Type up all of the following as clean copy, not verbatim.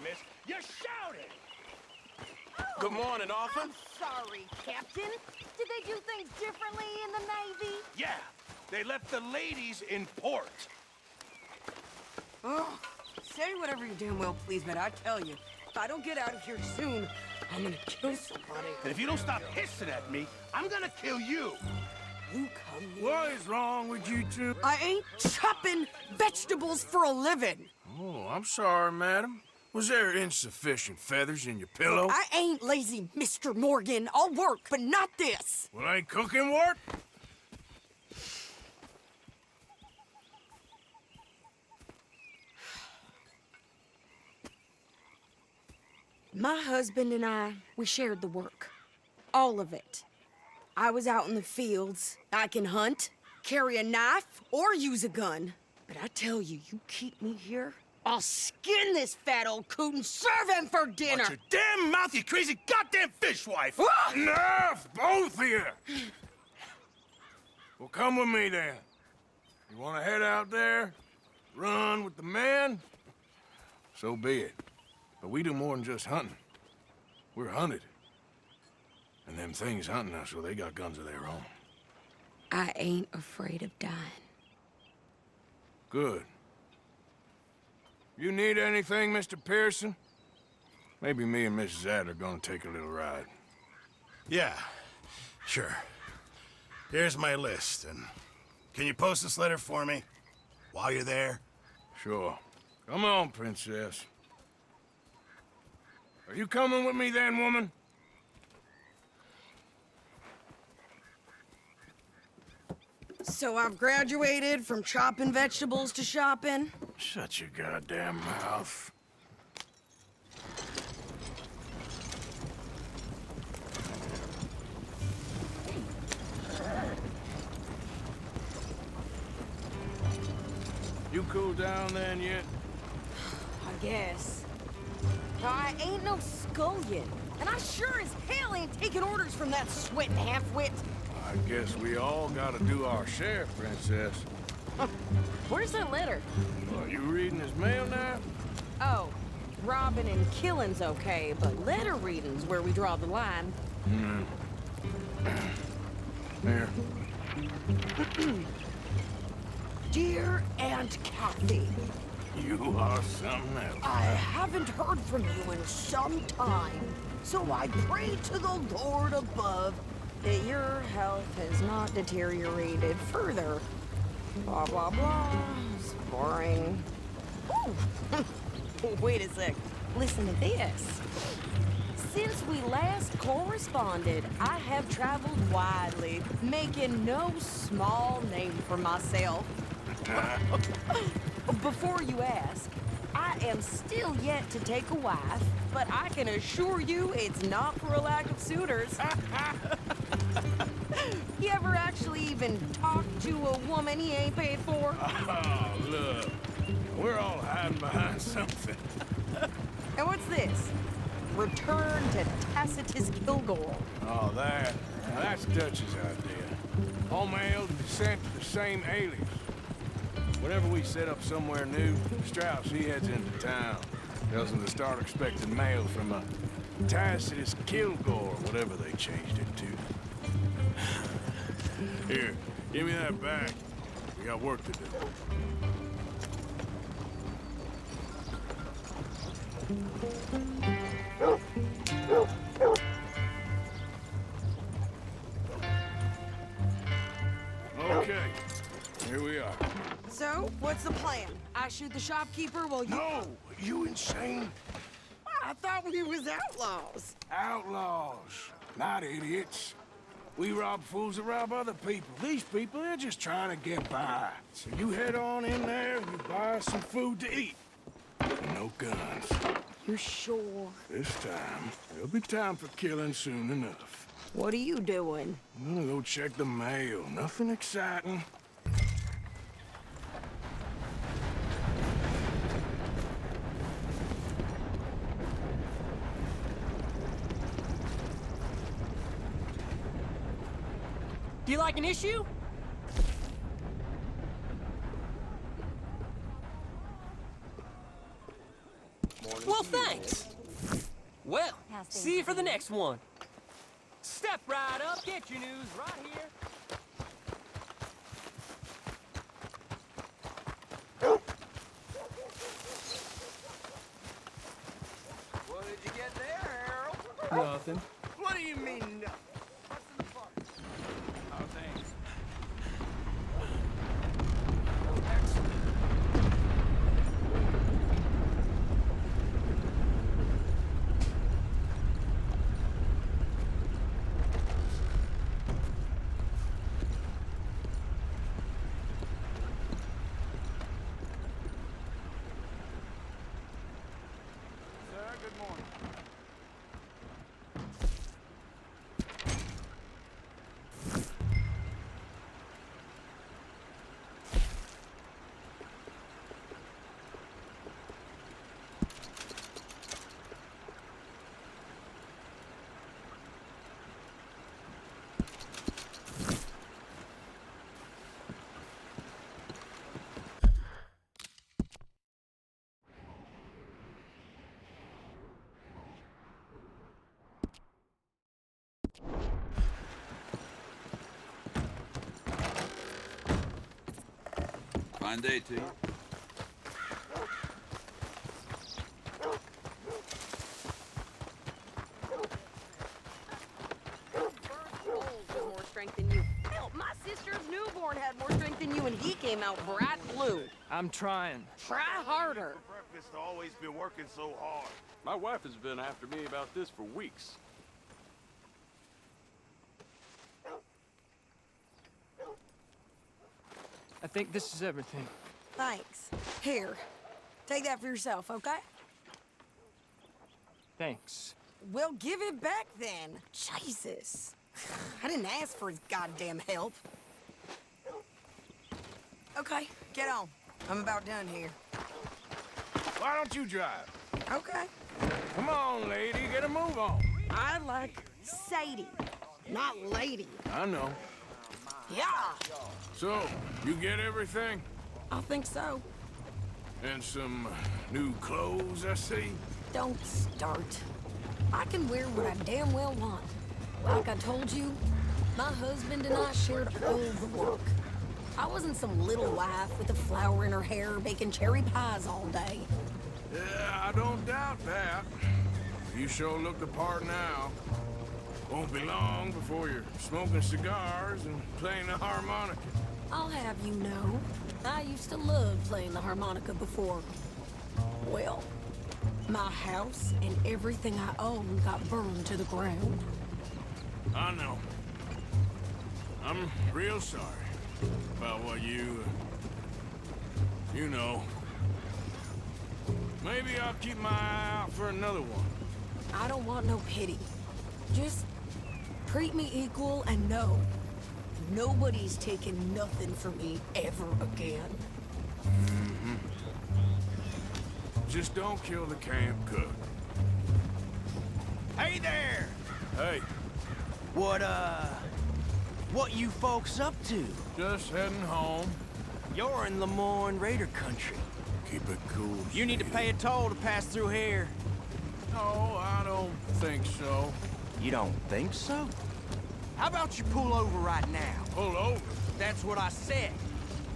miss. You shouted! Good morning, Arthur. I'm sorry, Captain. Did they do things differently in the Navy? Yeah, they left the ladies in port. Oh, say whatever you damn well please, but I tell you, if I don't get out of here soon, I'm gonna kill somebody. And if you don't stop hissing at me, I'm gonna kill you. You come here. What is wrong with you two? I ain't chopping vegetables for a living. Oh, I'm sorry, madam. Was there insufficient feathers in your pillow? I ain't lazy, Mr. Morgan. I'll work, but not this. Well, ain't cooking work? My husband and I, we shared the work. All of it. I was out in the fields. I can hunt, carry a knife, or use a gun. But I tell you, you keep me here, I'll skin this fat old coot and serve him for dinner. Watch your damn mouth, you crazy goddamn fishwife! Enough, both of you! Well, come with me then. You want to head out there, run with the men? So be it. But we do more than just hunting. We're hunted. And them things hunting us, well, they got guns of their own. I ain't afraid of dying. Good. You need anything, Mr. Pearson? Maybe me and Mrs. Adler are gonna take a little ride. Yeah, sure. Here's my list, and can you post this letter for me while you're there? Sure. Come on, Princess. Are you coming with me then, woman? So I've graduated from chopping vegetables to shopping. Shut your goddamn mouth. You cool down then yet? I guess. I ain't no scullion, and I sure as hell ain't taking orders from that sweating half-wit. I guess we all gotta do our share, Princess. Where's that letter? Are you reading his mail now? Oh, robbing and killing's okay, but letter reading's where we draw the line. Here. Dear Aunt Kathy, You are something else. I haven't heard from you in some time, so I pray to the Lord above that your health has not deteriorated further. Blah, blah, blah. It's boring. Ooh. Wait a sec. Listen to this. Since we last corresponded, I have traveled widely, making no small name for myself. Before you ask, I am still yet to take a wife, but I can assure you it's not for a lack of suitors. You ever actually even talked to a woman he ain't paid for? Oh, look. We're all hiding behind something. And what's this? Return to Tacitus Kilgore. Oh, that's Dutch's idea. All mailed and sent to the same alias. Whenever we set up somewhere new, Strauss, he heads into town. Tells them to start expecting mail from a Tacitus Kilgore, whatever they changed it to. Here, give me that back. We got work to do. Okay, here we are. So, what's the plan? I shoot the shopkeeper while you... No, you insane? I thought we was outlaws. Outlaws, not idiots. We rob fools that rob other people. These people, they're just trying to get by. So you head on in there and you buy some food to eat. No guns. You sure? This time, there'll be time for killing soon enough. What are you doing? I'm gonna go check the mail. Nothing exciting. Do you like an issue? Morning. Well, thanks. Well, see you for the next one. Step right up, get your news right here. What did you get there, Harold? Nothing. What do you mean, no? What's in the box? Oh, thanks. Excellent. Sir, good morning. Fine day to you. More strength than you. Hell, my sister's newborn had more strength than you, and he came out bright blue. I'm trying. Try harder. Breakfast always been working so hard. My wife has been after me about this for weeks. I think this is everything. Thanks. Here, take that for yourself, okay? Thanks. Well, give it back then. Jesus. I didn't ask for his goddamn help. Okay, get on. I'm about done here. Why don't you drive? Okay. Come on, lady, get a move on. I like Sadie, not lady. I know. Yeah, So, you get everything? I think so. And some new clothes, I see? Don't start. I can wear what I damn well want. Like I told you, my husband and I shared all the work. I wasn't some little wife with a flower in her hair baking cherry pies all day. Yeah, I don't doubt that. You sure look the part now. Won't be long before you're smoking cigars and playing the harmonica. I'll have you know, I used to love playing the harmonica before. Well, my house and everything I owned got burned to the ground. I know. I'm real sorry about what you know. Maybe I'll keep my eye out for another one. I don't want no pity. Just treat me equal and know nobody's taking nothing from me ever again. Just don't kill the camp cook. Hey there! Hey, What you folks up to? just heading home. You're in Lemoyne Raider country. Keep it cool. You need to pay a toll to pass through here. No, I don't think so. You don't think so? How about you pull over right now? Pull over. That's what I said.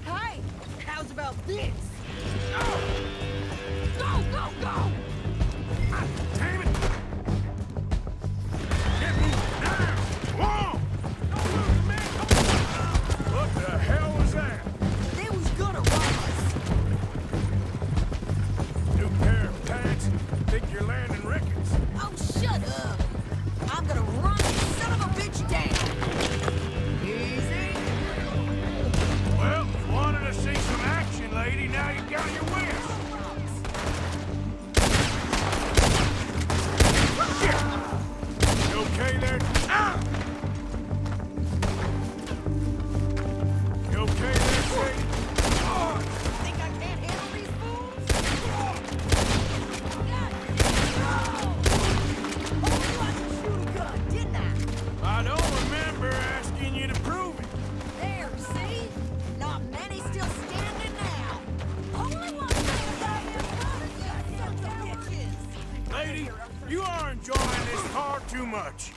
Hey, how's about this? Go, go, go! Damn it! Get me now! Come on! What the hell was that? They was gonna rob us. New pair of pants? Think you're landing Ricketts? Oh, shut up. I'm gonna run this son of a bitch down. Easy. Well, wanted to see some action, lady. Now you got your wish. much.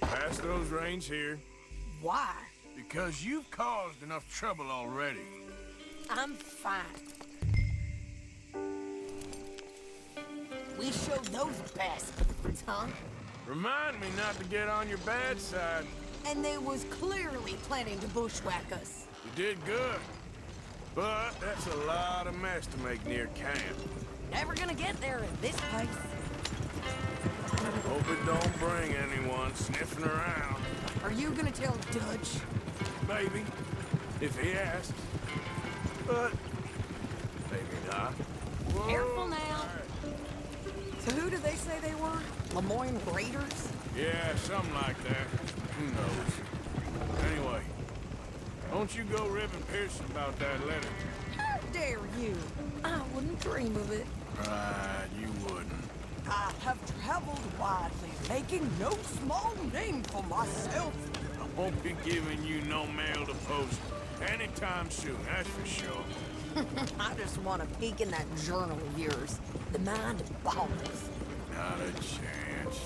Pass those reins here. Why? Because you've caused enough trouble already. I'm fine. We showed those bastards, huh? Remind me not to get on your bad side. And they was clearly planning to bushwhack us. You did good. But that's a lot of mess to make near camp. Never gonna get there at this pace. Hope it don't bring anyone sniffing around. Are you gonna tell Dutch? Maybe, if he asks. But maybe not. Whoa. Careful now. So who do they say they were? Lemoyne Raiders? Yeah, something like that. Who knows? Anyway, don't you go ribbing Pearson about that letter. How dare you? I wouldn't dream of it. Right, you wouldn't. I have traveled widely, making no small name for myself. I won't be giving you no mail to post anytime soon, that's for sure. I just want to peek in that journal of yours. The mind boggles. Not a chance.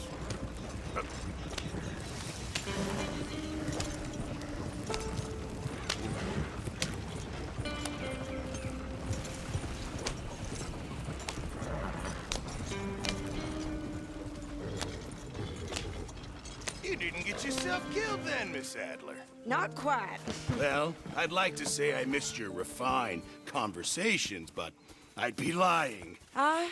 You didn't get yourself killed then, Miss Adler. Not quite. Well, I'd like to say I missed your refined conversations, but I'd be lying. I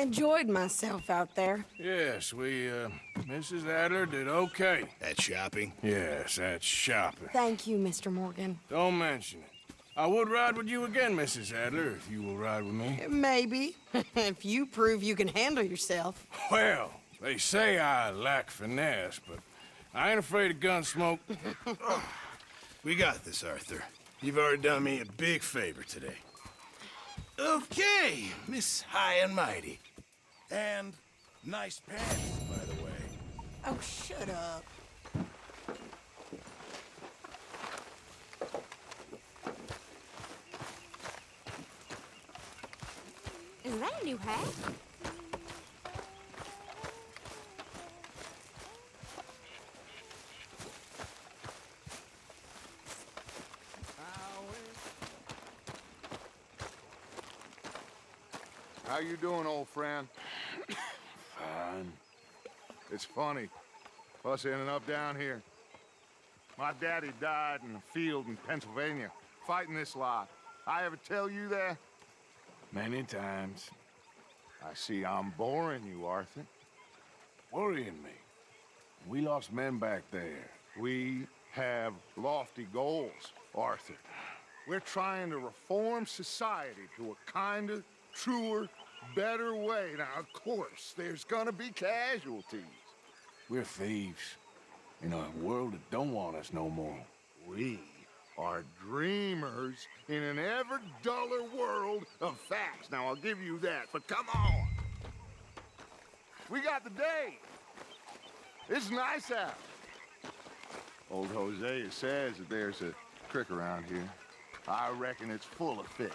enjoyed myself out there. Yes, Mrs. Adler did okay. That shopping? Yes, that's shopping. Thank you, Mr. Morgan. Don't mention it. I would ride with you again, Mrs. Adler, if you will ride with me. Maybe. If you prove you can handle yourself. Well, they say I lack finesse, but I ain't afraid of gun smoke. We got this, Arthur. You've already done me a big favor today. Okay, Miss High and Mighty. And nice pants, by the way. Oh, shut up. Is that a new hat? How you doing, old friend? Fine. It's funny, us ending up down here. My daddy died in a field in Pennsylvania, fighting this lot. I ever tell you that? Many times. I see I'm boring you, Arthur. Worrying me. We lost men back there. We have lofty goals, Arthur. We're trying to reform society to a kinder, truer, better way. Now, of course, there's gonna be casualties. We're thieves. In a world that don't want us no more. We are dreamers in an ever duller world of facts. Now, I'll give you that, but come on. We got the day. It's nice out. Old Hosea says that there's a creek around here. I reckon it's full of fish.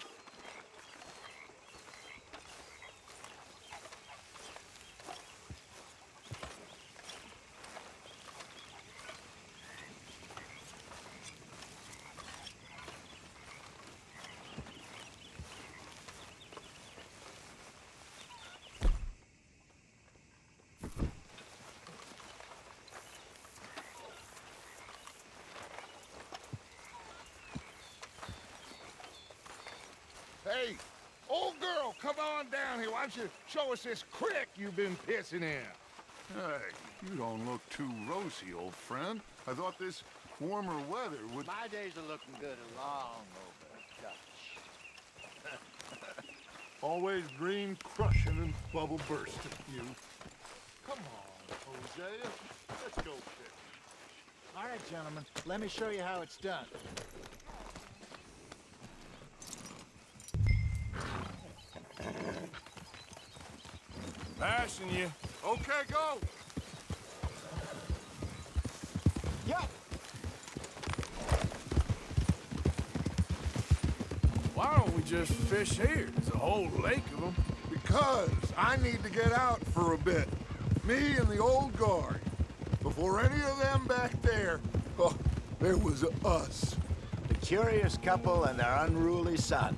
Hey, old girl, come on down here. Why don't you show us this creek you've been pissing in? Hey, you don't look too rosy, old friend. I thought this warmer weather would... My days are looking good along over Dutch. Always dream crushing and bubble bursting, you. Come on, Hosea. Let's go fish. All right, gentlemen, let me show you how it's done. Passing you. Okay, go. Yup. Why don't we just fish here? There's a whole lake of them. Because I need to get out for a bit. Me and the old guard. Before any of them back there, oh, there was us. The curious couple and their unruly son.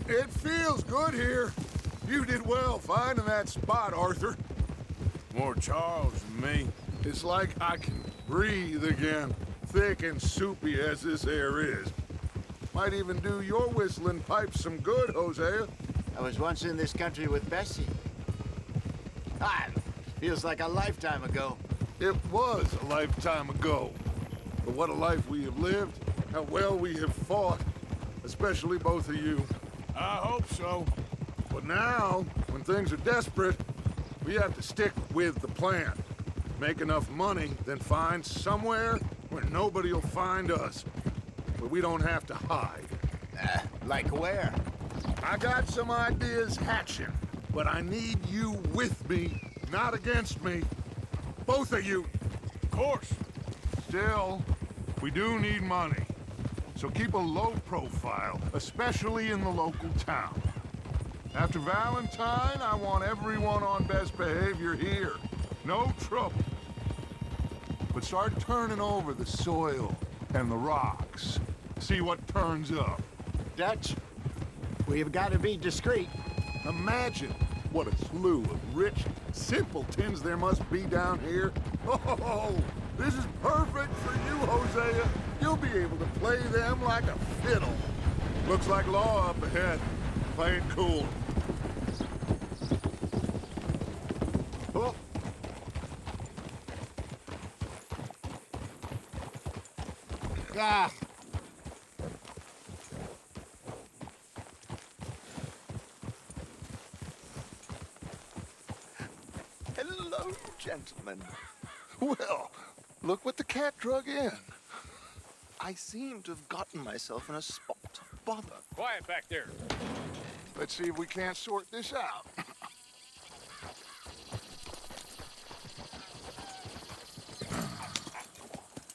It feels good here. You did well finding that spot, Arthur. More Charles than me. It's like I can breathe again, thick and soupy as this air is. Might even do your whistling pipes some good, Hosea. I was once in this country with Bessie. Ah, feels like a lifetime ago. It was a lifetime ago. But what a life we have lived, how well we have fought, especially both of you. I hope so. But now, when things are desperate, we have to stick with the plan. Make enough money, then find somewhere where nobody will find us. Where we don't have to hide. Like where? I got some ideas hatching, but I need you with me, not against me. Both of you. Of course. Still, we do need money. So keep a low profile, especially in the local town. After Valentine, I want everyone on best behavior here. No trouble. But start turning over the soil and the rocks. See what turns up. Dutch, we've got to be discreet. Imagine what a slew of rich simpletons there must be down here. Oh, this is perfect for you, Hosea. You'll be able to play them like a fiddle. Looks like law up ahead. Play it cool. Oh. Ah. Hello, gentlemen. Well, look what the cat drug in. I seem to have gotten myself in a spot of bother. Quiet back there. Let's see if we can't sort this out.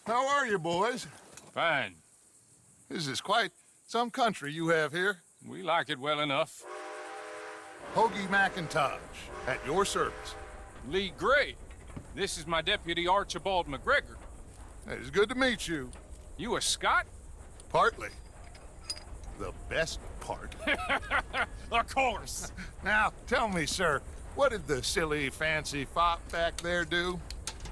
How are you, boys? Fine. This is quite some country you have here. We like it well enough. Hoagie McIntosh, at your service. Lee Gray. This is my deputy Archibald McGregor. It's good to meet you. You a Scot? Partly. The best part. Of course. Now, tell me, sir, what did the silly, fancy fop back there do?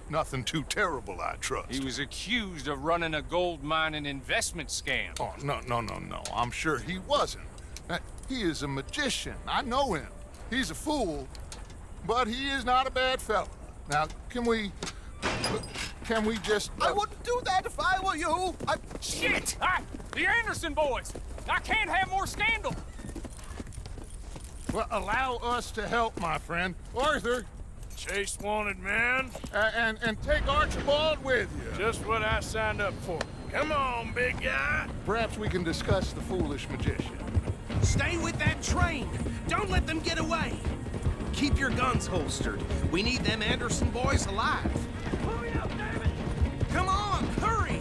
Nothing too terrible, I trust. He was accused of running a gold mining investment scam. Oh, no. I'm sure he wasn't. He is a magician. I know him. He's a fool, but he is not a bad fellow. Now, can we just... I wouldn't do that if I were you. Shit! The Anderson boys! I can't have more scandal! Well, allow us to help, my friend. Arthur, Chase wanted man. and take Archibald with you. Just what I signed up for. Come on, big guy. Perhaps we can discuss the foolish magician. Stay with that train. Don't let them get away. Keep your guns holstered. We need them Anderson boys alive. Hurry up, David! Come on, hurry!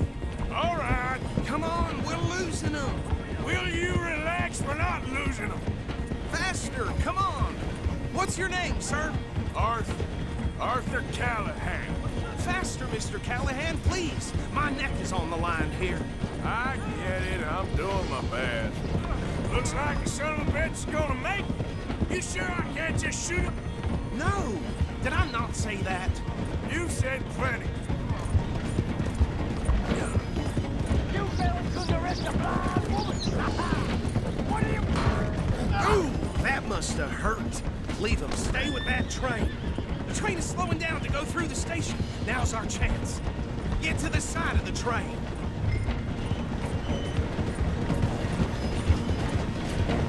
losing them. Will you relax? We're not losing them. Faster, come on. What's your name, sir? Arthur Callahan. Faster, Mr. Callahan, please. My neck is on the line here. I get it. I'm doing my best. Looks like the son of a bitch is gonna make it. You sure I can't just shoot him? No. Did I not say that? You said plenty. You fellas couldn't arrest a blind woman! What are you... Ooh, that must have hurt. Leave him. Stay with that train. The train is slowing down to go through the station. Now's our chance. Get to the side of the train.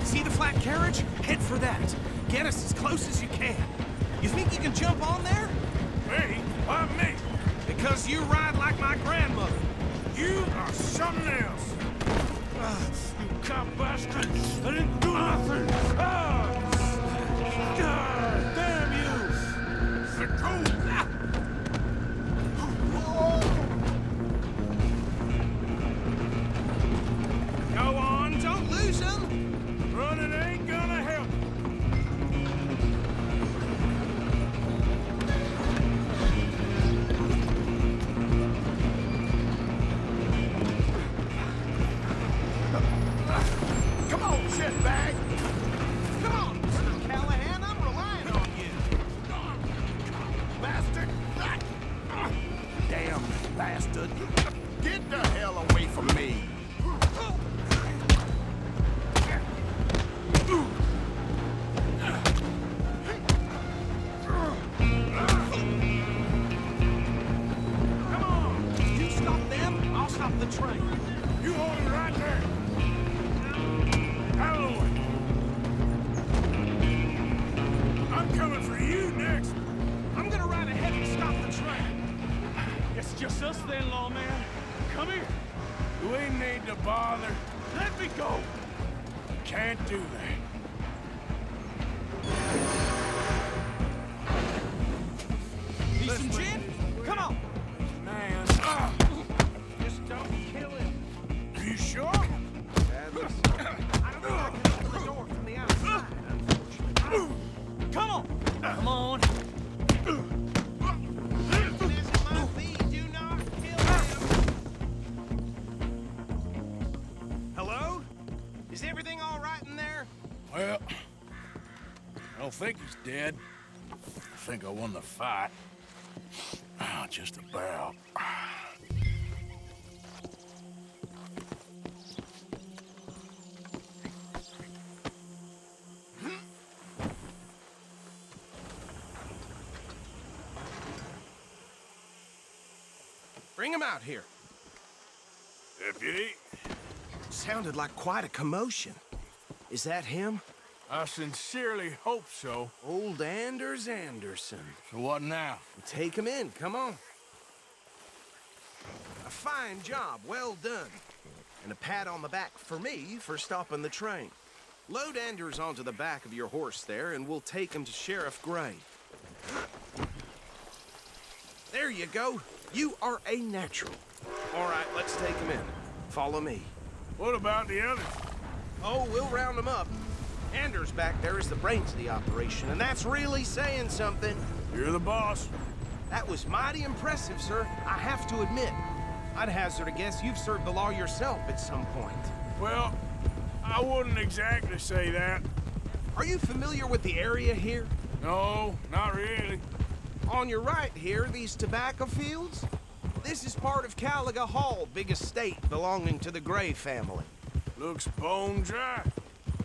See the flat carriage? Head for that. Get us as close as you can. You think you can jump on there? Me? Why me? Because you ride like my grandmother. You are something else. You cop bastard! I didn't do nothing! God damn you! Go on, don't lose him! Running ain't gonna help. Come on, shitbag! Come on, Mr. Callahan, I'm relying on you! Bastard! Damn bastard! Get the hell away from me! Come on! You stop them, I'll stop the train. You hold it right there. Out of the way. I'm coming for you next. I'm gonna ride ahead and stop the train. It's just us then, lawman. Come here. Do we need to bother? Let me go. Can't do that. Need some gin? Come on! Man. Just don't kill him. Are you sure? I don't think I can open the door from the outside, unfortunately. Come on. Come on. Do not kill him. Hello? Is everything all right in there? Well, I don't think he's dead. I think I won the fight. Just about. Bring him out here. Deputy? Sounded like quite a commotion. Is that him? I sincerely hope so. Old Anders Anderson. So what now? Take him in, come on. A fine job, well done. And a pat on the back for me for stopping the train. Load Anders onto the back of your horse there, and we'll take him to Sheriff Gray. There you go. You are a natural. All right, let's take him in. Follow me. What about the others? Oh, we'll round them up. Anders back there is the brains of the operation, and that's really saying something. You're the boss. That was mighty impressive, sir. I have to admit. I'd hazard a guess you've served the law yourself at some point. Well, I wouldn't exactly say that. Are you familiar with the area here? No, not really. On your right here, these tobacco fields? This is part of Caliga Hall, big estate belonging to the Gray family. Looks bone dry.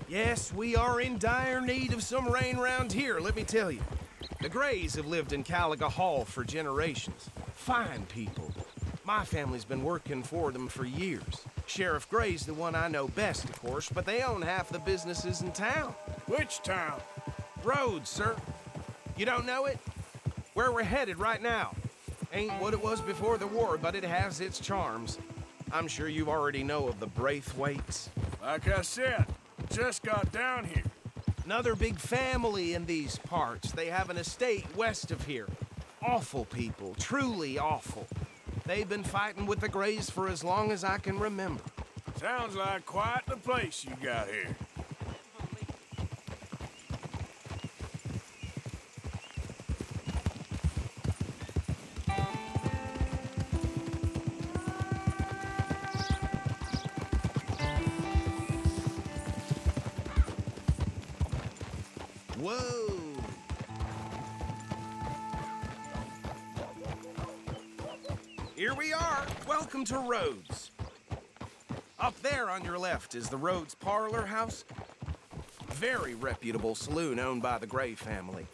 Yes, we are in dire need of some rain round here, let me tell you. The Grays have lived in Caliga Hall for generations. Fine people. My family's been working for them for years. Sheriff Gray's the one I know best, of course, but they own half the businesses in town. Which town? Rhodes, sir. You don't know it? Where we're headed right now. Ain't what it was before the war, but it has its charms. I'm sure you already know of the Braithwaites. Like I said, just got down here. Another big family in these parts. They have an estate west of here. Awful people, truly awful. They've been fighting with the Grays for as long as I can remember. Sounds like quite the place you got here. Whoa! Here we are. Welcome to Rhodes. Up there on your left is the Rhodes Parlor House. Very reputable saloon owned by the Gray family.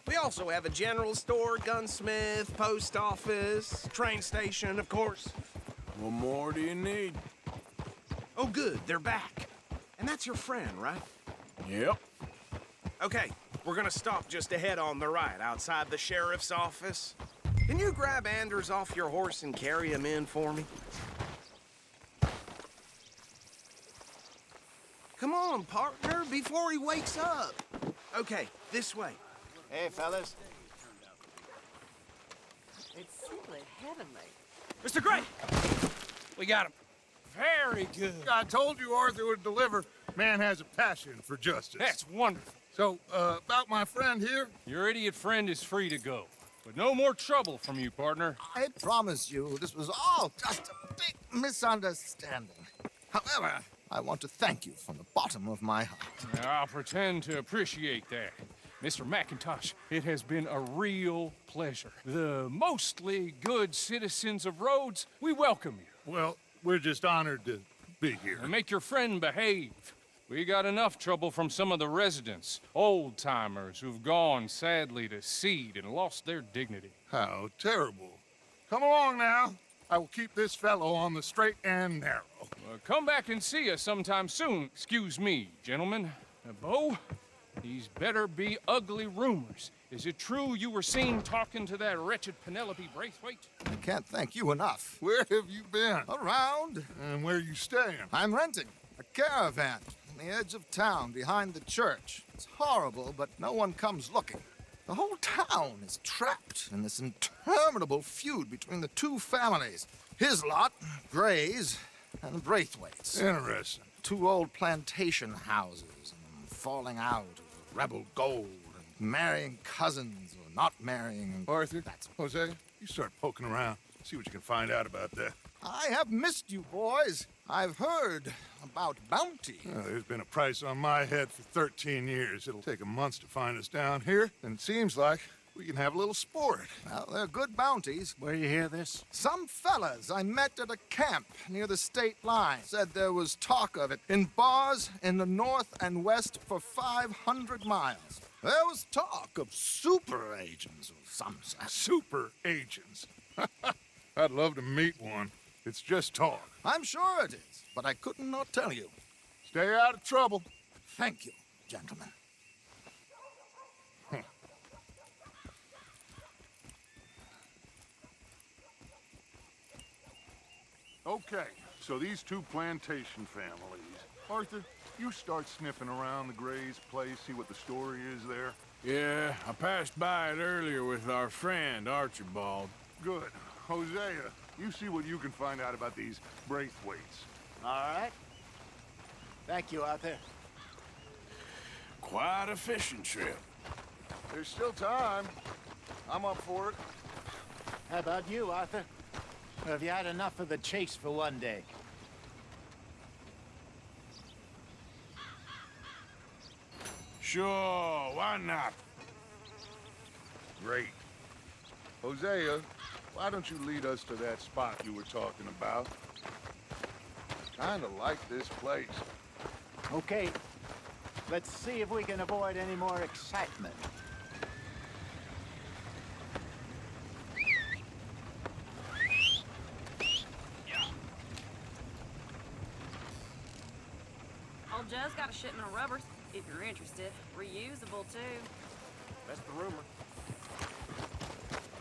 We also have a general store, gunsmith, post office, train station, of course. What more do you need? Oh, good. They're back. And that's your friend, right? Yep. Okay, we're gonna stop just ahead on the right, outside the sheriff's office. Can you grab Anders off your horse and carry him in for me? Come on, partner, before he wakes up. Okay, this way. Hey, fellas. It's simply heavenly. Mr. Gray! We got him. Very good. I told you Arthur would deliver. Man has a passion for justice. That's wonderful. So, about my friend here? Your idiot friend is free to go. But no more trouble from you, partner. I promise you, this was all just a big misunderstanding. However, I want to thank you from the bottom of my heart. I'll pretend to appreciate that. Mr. McIntosh, it has been a real pleasure. The mostly good citizens of Rhodes, we welcome you. Well, we're just honored to be here. And make your friend behave. We got enough trouble from some of the residents, old-timers who've gone, sadly, to seed and lost their dignity. How terrible. Come along now. I will keep this fellow on the straight and narrow. Come back and see us sometime soon. Excuse me, gentlemen. Bo, these better be ugly rumors. Is it true you were seen talking to that wretched Penelope Braithwaite? I can't thank you enough. Where have you been? Around. And where you staying? I'm renting a caravan on the edge of town behind the church. It's horrible, but no one comes looking. The whole town is trapped in this interminable feud between the two families. His lot, Gray's, and Braithwaite's. Interesting. Two old plantation houses, and falling out of rebel gold, and marrying cousins or not marrying. Arthur, Jose, you start poking around. See what you can find out about that. I have missed you, boys. I've heard about bounty. There's been a price on my head for 13 years. It'll take 'em months to find us down here, and it seems like we can have a little sport. Well, they're good bounties. Where you hear this? Some fellas I met at a camp near the state line said there was talk of it in bars in the north and west for 500 miles. There was talk of super agents of some sort. Super agents. I'd love to meet one. It's just talk. I'm sure it is, but I couldn't not tell you. Stay out of trouble. Thank you, gentlemen. Okay, so these two plantation families. Arthur, you start sniffing around the Gray's place, see what the story is there. Yeah, I passed by it earlier with our friend, Archibald. Good. Hosea, you see what you can find out about these Braithwaites. All right. Thank you, Arthur. Quite a fishing trip. There's still time. I'm up for it. How about you, Arthur? Or have you had enough of the chase for one day? Sure, why not? Great. Hosea, why don't you lead us to that spot you were talking about? Kinda like this place. Okay. Let's see if we can avoid any more excitement. Old Joe's got a shipment of rubbers, if you're interested. Reusable, too. That's the rumor.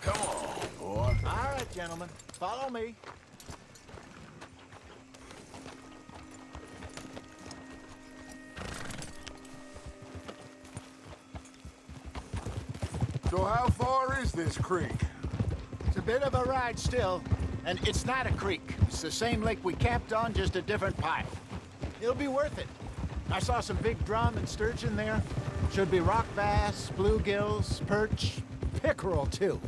Come on, boy. All right, gentlemen. Follow me. So how far is this creek? It's a bit of a ride still, and it's not a creek. It's the same lake we camped on, just a different pile. It'll be worth it. I saw some big drum and sturgeon there. Should be rock bass, bluegills, perch, pickerel too.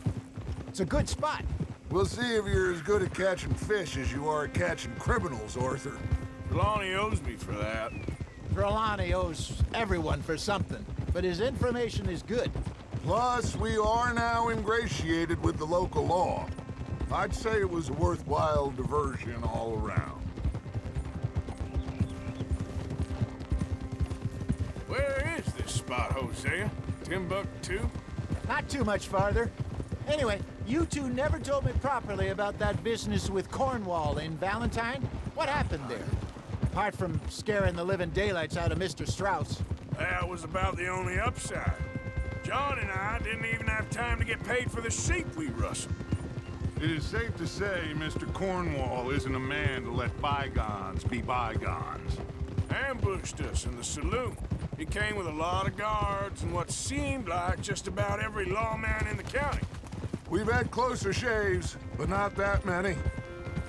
It's a good spot. We'll see if you're as good at catching fish as you are at catching criminals, Arthur. Lonnie owes me for that. Trelawney owes everyone for something, but his information is good. Plus, we are now ingratiated with the local law. I'd say it was a worthwhile diversion all around. Where is this spot, Hosea? Timbuktu? Not too much farther. Anyway, you two never told me properly about that business with Cornwall in Valentine. What happened there? Apart from scaring the living daylights out of Mr. Strauss. That was about the only upside. John and I didn't even have time to get paid for the sheep we rustled. It is safe to say Mr. Cornwall isn't a man to let bygones be bygones. Ambushed us in the saloon. He came with a lot of guards and what seemed like just about every lawman in the county. We've had closer shaves, but not that many.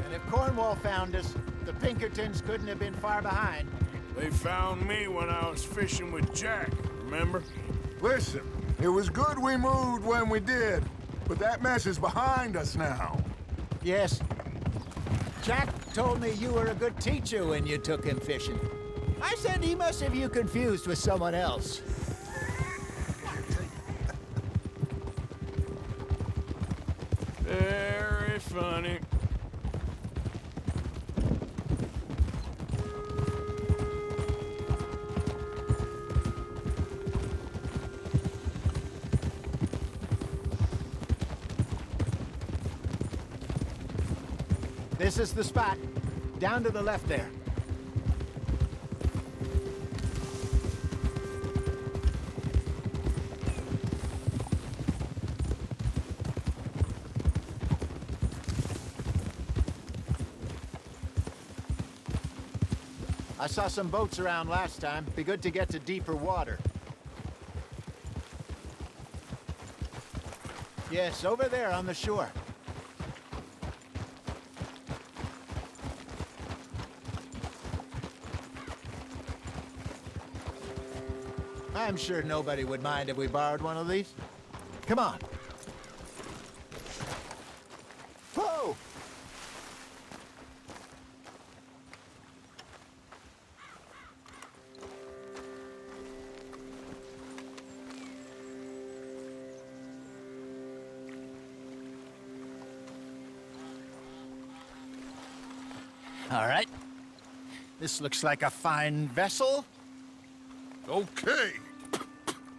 And if Cornwall found us, the Pinkertons couldn't have been far behind. They found me when I was fishing with Jack, remember? Listen, it was good we moved when we did, but that mess is behind us now. Yes. Jack told me you were a good teacher when you took him fishing. I said he must have you confused with someone else. Very funny. This is the spot. Down to the left there. I saw some boats around last time. Be good to get to deeper water. Yes, over there on the shore. I'm sure nobody would mind if we borrowed one of these. Come on. Whoa! All right. This looks like a fine vessel. Okay.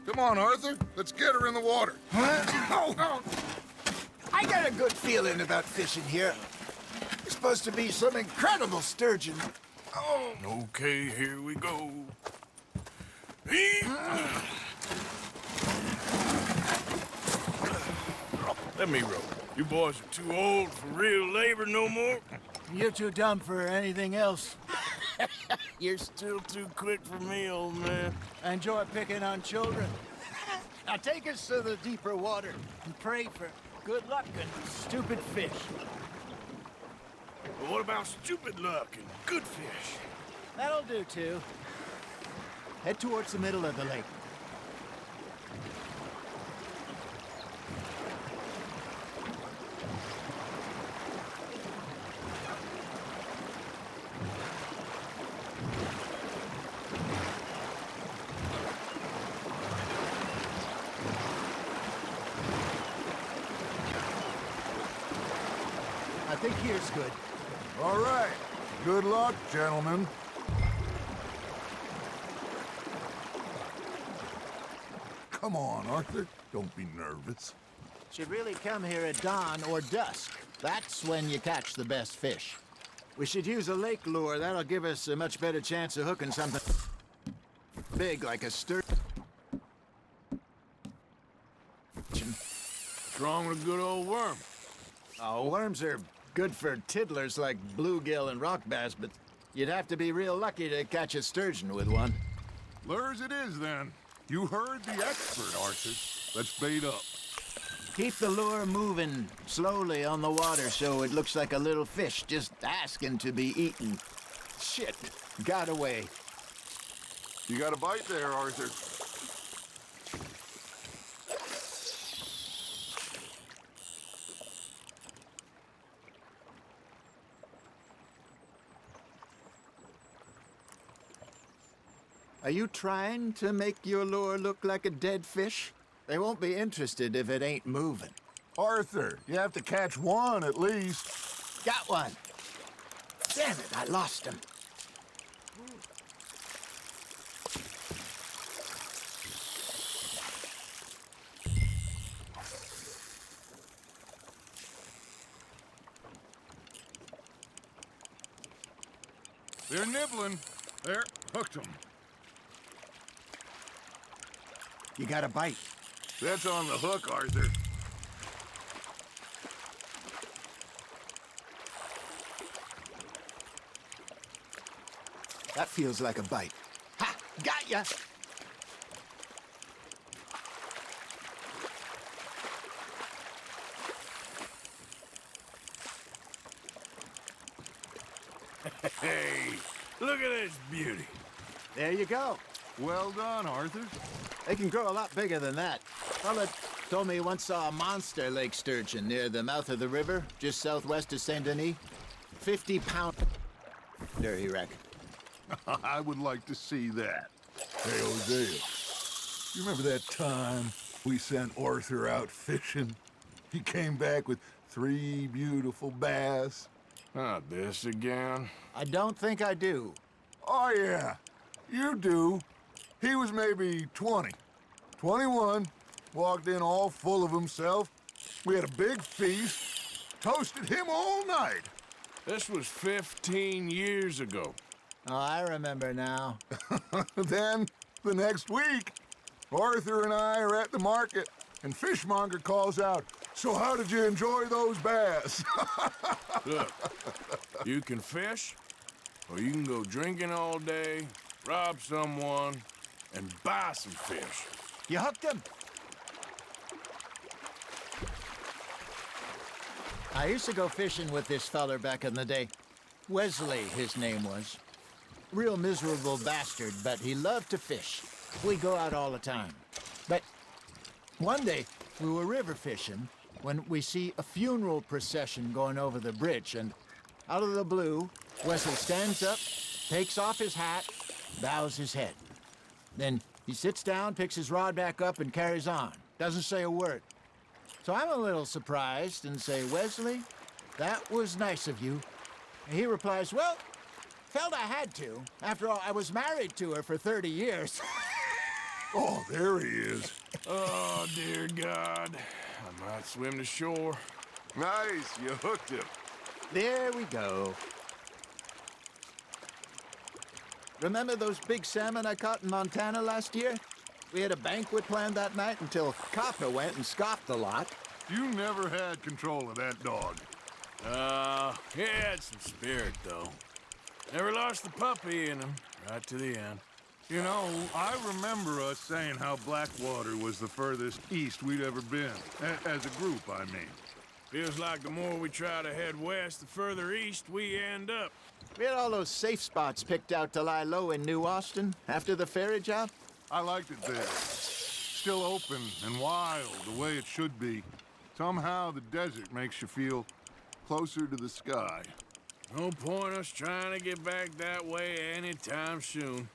Come on, Arthur. Let's get her in the water. Oh. I got a good feeling about fishing here. There's supposed to be some incredible sturgeon. Oh. Okay, here we go. Let me row. You boys are too old for real labor no more. You're too dumb for anything else. You're still too quick for me, old man. I enjoy picking on children. Now take us to the deeper water and pray for good luck and stupid fish. But what about stupid luck and good fish? That'll do, too. Head towards the middle of the lake. I think here's good. All right. Good luck, gentlemen. Come on, Arthur. Don't be nervous. Should really come here at dawn or dusk. That's when you catch the best fish. We should use a lake lure. That'll give us a much better chance of hooking something big like a sturgeon. What's wrong with a good old worm? Oh, worms are good for tiddlers like bluegill and rock bass, but you'd have to be real lucky to catch a sturgeon with one. Lures it is, then. You heard the expert, Arthur. Let's bait up. Keep the lure moving slowly on the water so it looks like a little fish just asking to be eaten. Shit, got away. You got a bite there, Arthur. Are you trying to make your lure look like a dead fish? They won't be interested if it ain't moving. Arthur, you have to catch one at least. Got one. Damn it, I lost him. They're nibbling. There, hooked them. You got a bite. That's on the hook, Arthur. That feels like a bite. Ha! Got ya! Hey, look at this beauty. There you go. Well done, Arthur. They can grow a lot bigger than that. Fella told me he once saw a monster lake sturgeon near the mouth of the river, just southwest of Saint Denis. 50-pound. There, he reckoned. I would like to see that. Hey, Hosea, you remember that time we sent Arthur out fishing? He came back with 3 beautiful bass. Not this again. I don't think I do. Oh, yeah, you do. He was maybe 20, 21, walked in all full of himself. We had a big feast, toasted him all night. This was 15 years ago. Oh, I remember now. Then, the next week, Arthur and I are at the market, and Fishmonger calls out, "So how did you enjoy those bass?" Look, you can fish, or you can go drinking all day, rob someone, and buy some fish. You hooked him. I used to go fishing with this feller back in the day. Wesley, his name was. Real miserable bastard, but he loved to fish. We'd go out all the time. But one day, we were river fishing when we see a funeral procession going over the bridge, and out of the blue, Wesley stands up, takes off his hat, bows his head. Then he sits down, picks his rod back up, and carries on. Doesn't say a word. So I'm a little surprised and say, "Wesley, that was nice of you." And he replies, "Well, felt I had to. After all, I was married to her for 30 years. Oh, there he is. Oh, dear God. I might swim to shore. Nice, you hooked him. There we go. Remember those big salmon I caught in Montana last year? We had a banquet planned that night until Copper went and scoffed the lot. You never had control of that dog. He had some spirit, though. Never lost the puppy in him, right to the end. You know, I remember us saying how Blackwater was the furthest east we'd ever been. As a group, I mean. Feels like the more we try to head west, the further east we end up. We had all those safe spots picked out to lie low in New Austin after the ferry job. I liked it there. Still open and wild, the way it should be. Somehow the desert makes you feel closer to the sky. No point us trying to get back that way anytime soon.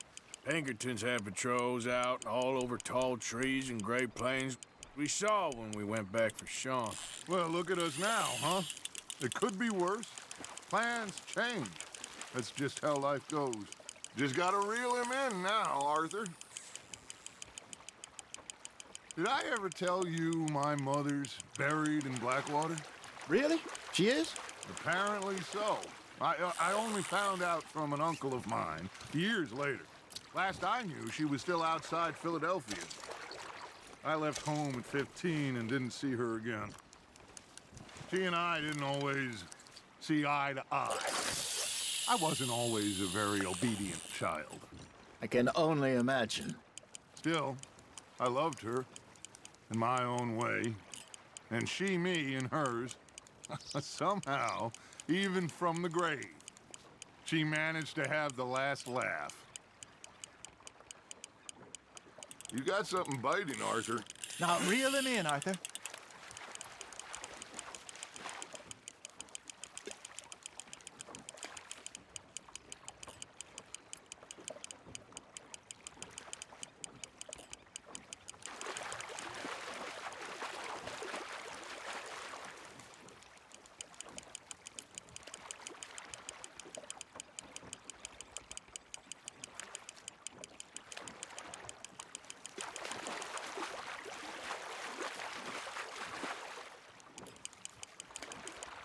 Pinkertons had patrols out all over tall trees and Great Plains. We saw when we went back for Sean. Well, look at us now, huh? It could be worse. Plans change. That's just how life goes. Just gotta reel him in now, Arthur. Did I ever tell you my mother's buried in Blackwater? Really? She is? Apparently so. I only found out from an uncle of mine years later. Last I knew, she was still outside Philadelphia. I left home at 15 and didn't see her again. She and I didn't always see eye to eye. I wasn't always a very obedient child. I can only imagine. Still, I loved her in my own way. And she me and hers. Somehow, even from the grave, she managed to have the last laugh. You got something biting, Arthur. Now, reel him in, Arthur.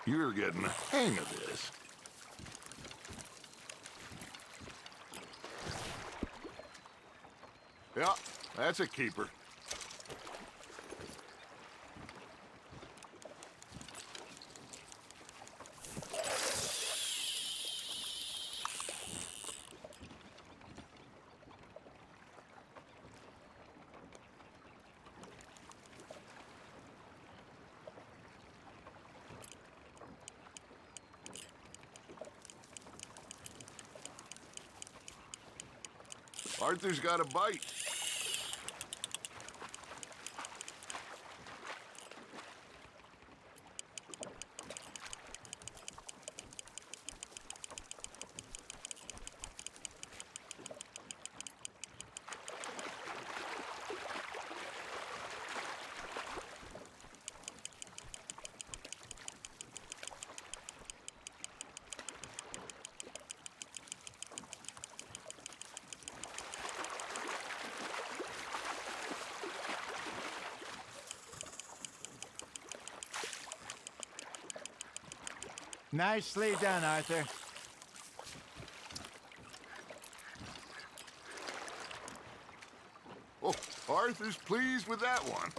You're getting the hang of this. Yeah, that's a keeper. Arthur's got a bite. Nicely done, Arthur. Oh, Arthur's pleased with that one.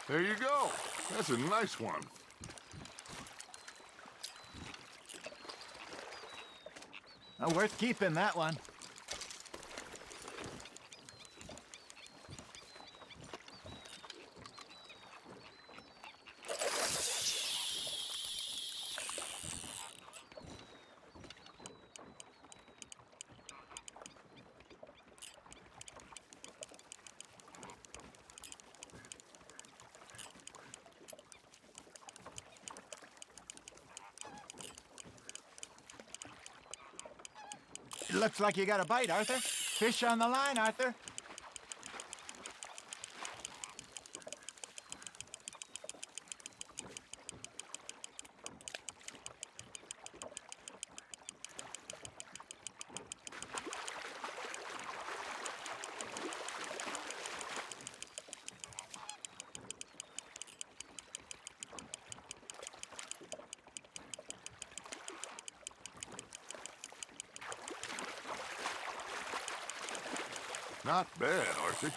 There you go. That's a nice one. Worth keeping, that one. It looks like you got a bite, Arthur. Fish on the line, Arthur. Not bad, Arthur.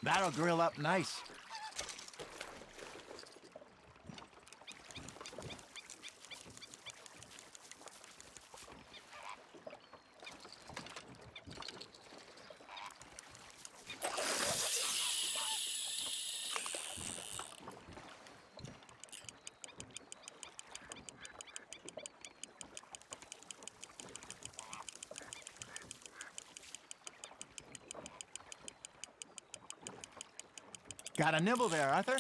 That'll grill up nice. Got a nibble there, Arthur.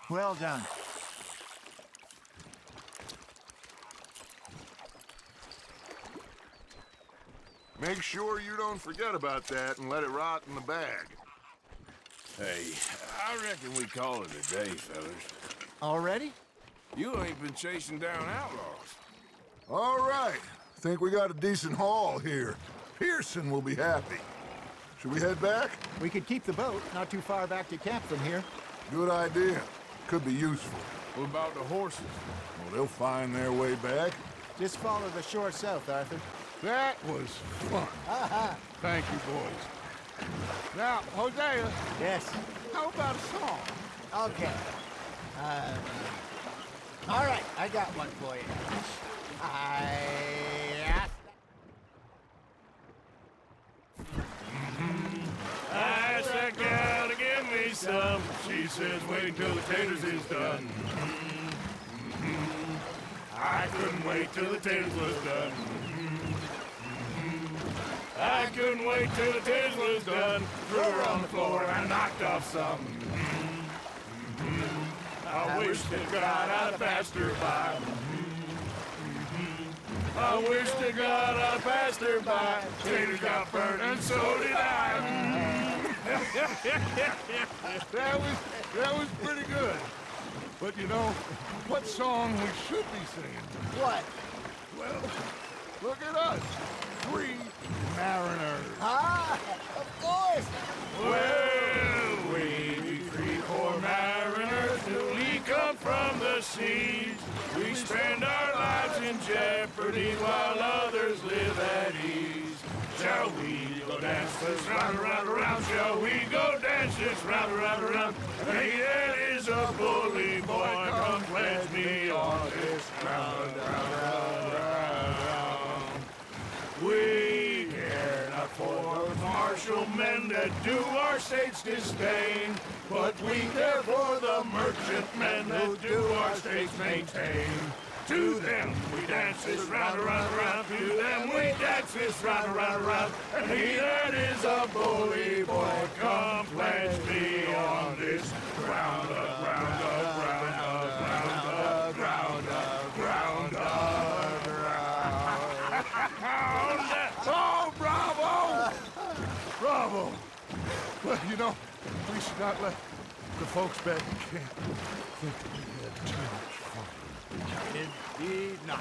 Well done. Make sure you don't forget about that and let it rot in the bag. Hey, I reckon we call it a day, fellas. Already? You ain't been chasing down outlaws. All right. Think we got a decent haul here. Pearson will be happy. Should we head back? We could keep the boat not too far back to camp from here. Good idea. Could be useful. What about the horses? Well, they'll find their way back. Just follow the shore south, Arthur. That was fun. Thank you, boys. Now, Hosea, Yes. how about a song? Okay. All right, I got one for you. I asked that gal to give me some. She says wait till the taters is done. I couldn't wait till the taters was done. I couldn't wait till the taters was done. Threw her on the floor and knocked off some. I wish to God I'd passed her by. I wish to God I passed her by. Taters got burnt and so did I. That was pretty good. But you know, what song we should be singing? What? Well, look at us. 3 mariners. Ah, of course. Well, we 3 poor mariners newly come from the seas. We spend our lives in jeopardy while others live at ease. Shall we go dance this round, around, around? Shall we go dance this round, around, around? Hey, that is a bully boy. Come pledge me on this round, round, round, round. We care not for martial men that do our state's disdain, but we care for the merchantmen that do our state's maintain. To them we dance this round, around, around. To them we dance this round, around, around. And he that is a bully boy, come pledge me on this round up, round up, round up, round up, round up, round up, round up. Oh, bravo! Bravo! Well, you know, we should not let the folks back in camp think that we had too much fun. Indeed not.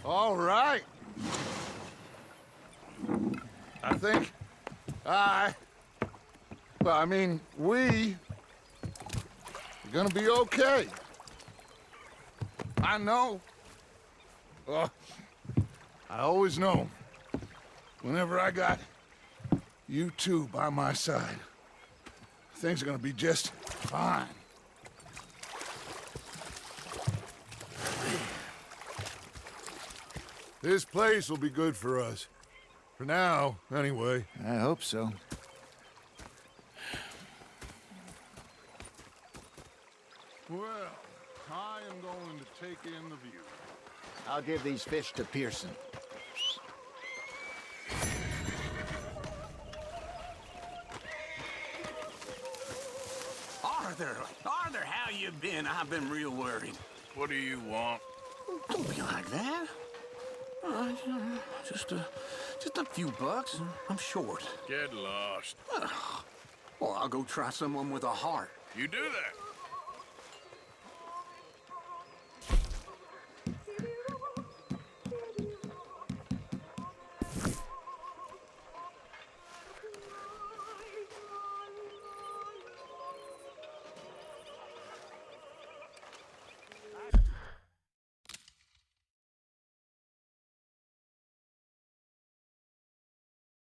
All right. I think we are gonna be okay. I know. I always know. Whenever I got you two by my side, things are gonna be just fine. This place will be good for us. For now, anyway. I hope so. Well, I am going to take in the view. I'll give these fish to Pearson. Arthur, how you been? I've been real worried. What do you want? Don't be like that. Just a few bucks. I'm short. Get lost. Well, I'll go try someone with a heart. You do that.